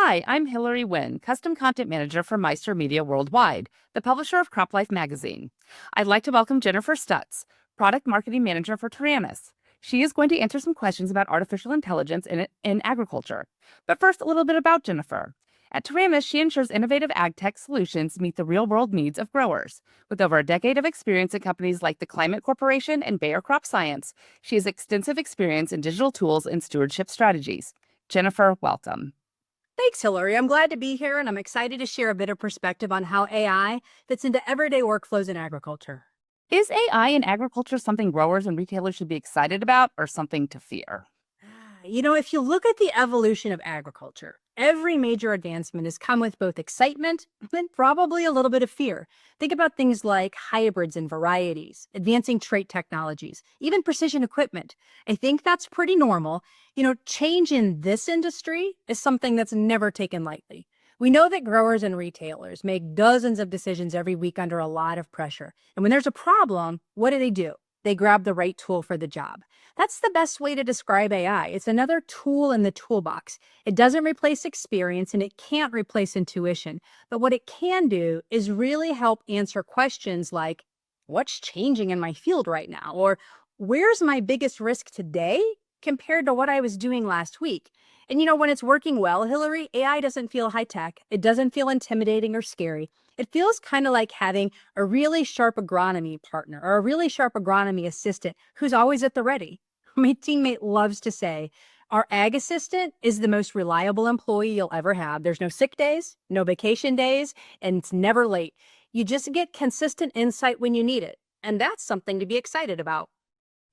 Hi, I'm Hillary Wynn, Custom Content Manager for Meister Media Worldwide, the publisher of CropLife magazine. I'd like to welcome Jennifer Stutz, Product Marketing Manager for Taranis. She is going to answer some questions about artificial intelligence in agriculture. But first, a little bit about Jennifer. At Taranis, she ensures innovative ag tech solutions meet the real-world needs of growers. With over a decade of experience at companies like the Climate Corporation and Bayer Crop Science, she has extensive experience in digital tools and stewardship strategies. Jennifer, welcome. Thanks, Hillary. I'm glad to be here, and I'm excited to share a bit of perspective on how AI fits into everyday workflows in agriculture. Is AI in agriculture something growers and retailers should be excited about or something to fear? If you look at the evolution of agriculture, every major advancement has come with both excitement and probably a little bit of fear. Think about things like hybrids and varieties, advancing trait technologies, even precision equipment. I think that's pretty normal. Change in this industry is something that's never taken lightly. We know that growers and retailers make dozens of decisions every week under a lot of pressure. And when there's a problem, what do? They grab the right tool for the job. That's the best way to describe AI. It's another tool in the toolbox. It doesn't replace experience and it can't replace intuition. But what it can do is really help answer questions like, what's changing in my field right now? Or where's my biggest risk today compared to what I was doing last week? And when it's working well, Hillary, AI doesn't feel high tech. It doesn't feel intimidating or scary. It feels kind of like having a really sharp agronomy partner or a really sharp agronomy assistant who's always at the ready. My teammate loves to say, our ag assistant is the most reliable employee you'll ever have. There's no sick days, no vacation days, and it's never late. You just get consistent insight when you need it. And that's something to be excited about.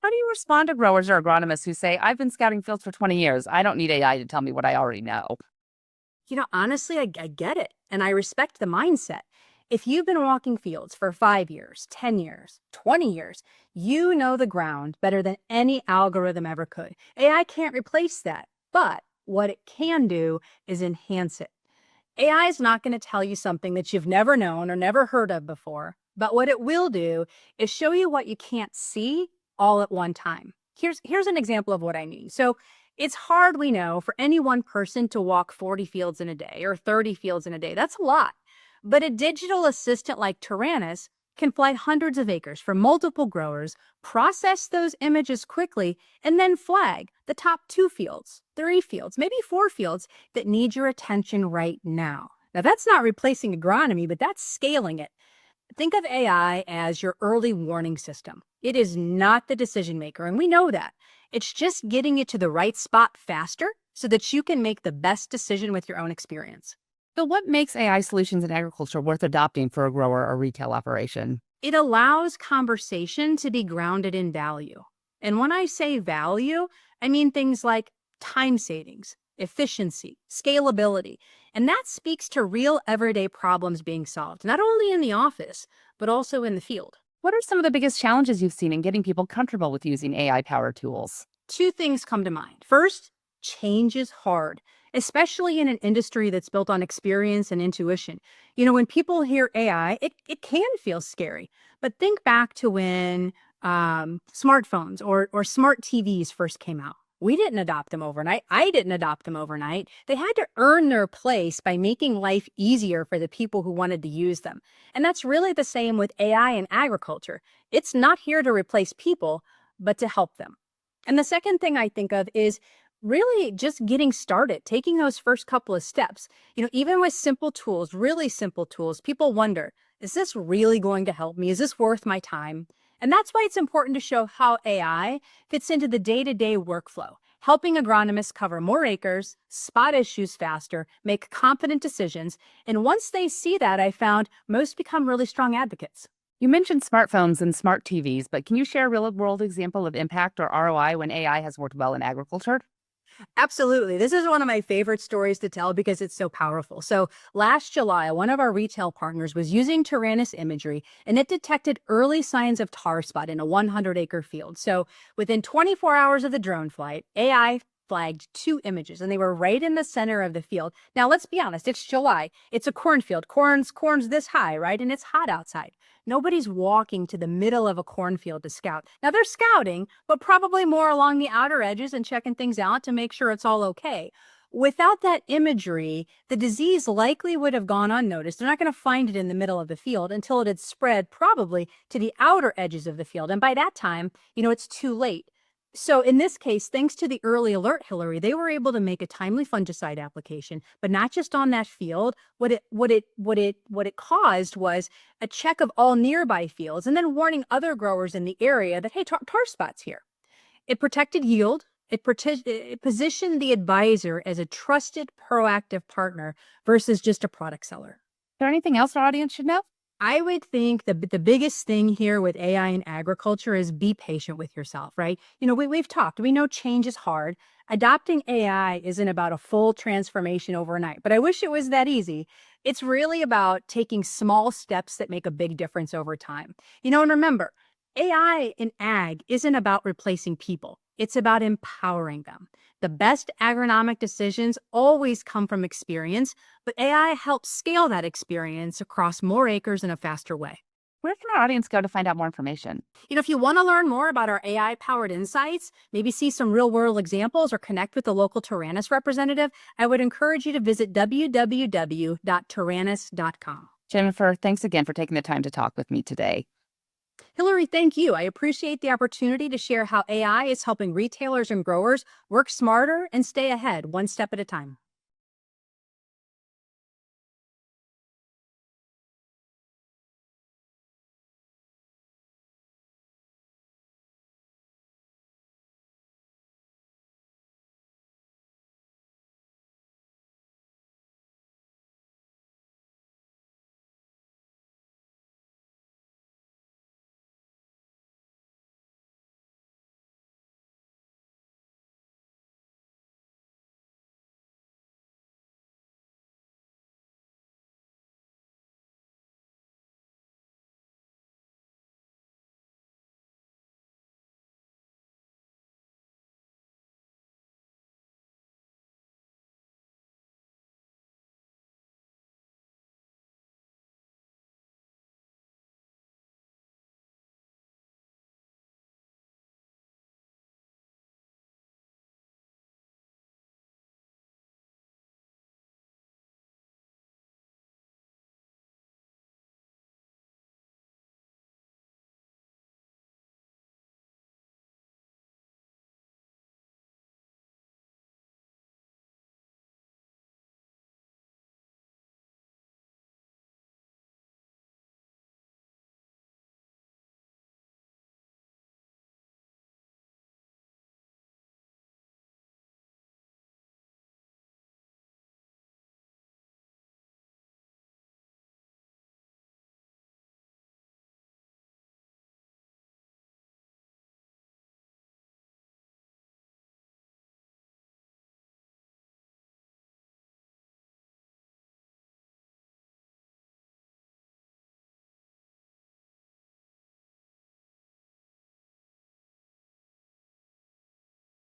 How do you respond to growers or agronomists who say, I've been scouting fields for 20 years. I don't need AI to tell me what I already know? Honestly, I get it. And I respect the mindset. If you've been walking fields for 5 years, 10 years, 20 years, you know the ground better than any algorithm ever could. AI can't replace that. But what it can do is enhance it. AI is not going to tell you something that you've never known or never heard of before. But what it will do is show you what you can't see all at one time. Here's an example of what I mean. So it's hard, we know, for any one person to walk 40 fields in a day or 30 fields in a day. That's a lot. But a digital assistant like Taranis can fly hundreds of acres for multiple growers, process those images quickly, and then flag the top 2 fields, 3 fields, maybe 4 fields that need your attention right now. Now, that's not replacing agronomy, but that's scaling it. Think of AI as your early warning system. It is not the decision maker, and we know that. It's just getting you to the right spot faster so that you can make the best decision with your own experience. So, what makes AI solutions in agriculture worth adopting for a grower or retail operation? It allows conversation to be grounded in value. And when I say value, I mean things like time savings, efficiency, scalability. And that speaks to real everyday problems being solved, not only in the office, but also in the field. What are some of the biggest challenges you've seen in getting people comfortable with using AI-powered tools? 2 things come to mind. First, change is hard, especially in an industry that's built on experience and intuition. When people hear AI, it can feel scary. But think back to when smartphones or smart TVs first came out. We didn't adopt them overnight. I didn't adopt them overnight. They had to earn their place by making life easier for the people who wanted to use them. And that's really the same with AI in agriculture. It's not here to replace people, but to help them. And the second thing I think of is really just getting started, taking those first couple of steps. Even with simple tools, really simple tools, people wonder, is this really going to help me? Is this worth my time? And that's why it's important to show how AI fits into the day-to-day workflow, helping agronomists cover more acres, spot issues faster, make confident decisions. And once they see that, I found most become really strong advocates. You mentioned smartphones and smart TVs, but can you share a real-world example of impact or ROI when AI has worked well in agriculture? Absolutely. This is one of my favorite stories to tell because it's so powerful. So last July, one of our retail partners was using Taranis imagery, and it detected early signs of tar spot in a 100-acre field. So within 24 hours of the drone flight, AI flagged 2 images, and they were right in the center of the field. Now, let's be honest, it's July. It's a cornfield. Corn's this high, right? And it's hot outside. Nobody's walking to the middle of a cornfield to scout. Now, they're scouting, but probably more along the outer edges and checking things out to make sure it's all okay. Without that imagery, the disease likely would have gone unnoticed. They're not going to find it in the middle of the field until it had spread probably to the outer edges of the field. And by that time, it's too late. So in this case, thanks to the early alert, Hillary, they were able to make a timely fungicide application, but not just on that field. What it caused was a check of all nearby fields, and then warning other growers in the area that, hey, tar spots here. It protected yield. It positioned the advisor as a trusted, proactive partner versus just a product seller. Is there anything else our audience should know? I would think the biggest thing here with AI in agriculture is be patient with yourself, right? We've talked, we know change is hard. Adopting AI isn't about a full transformation overnight, but I wish it was that easy. It's really about taking small steps that make a big difference over time. And remember, AI in ag isn't about replacing people. It's about empowering them. The best agronomic decisions always come from experience, but AI helps scale that experience across more acres in a faster way. Where can our audience go to find out more information? If you want to learn more about our AI-powered insights, maybe see some real-world examples or connect with the local Taranis representative, I would encourage you to visit www.taranis.com. Jennifer, thanks again for taking the time to talk with me today. Hillary, thank you. I appreciate the opportunity to share how AI is helping retailers and growers work smarter and stay ahead one step at a time.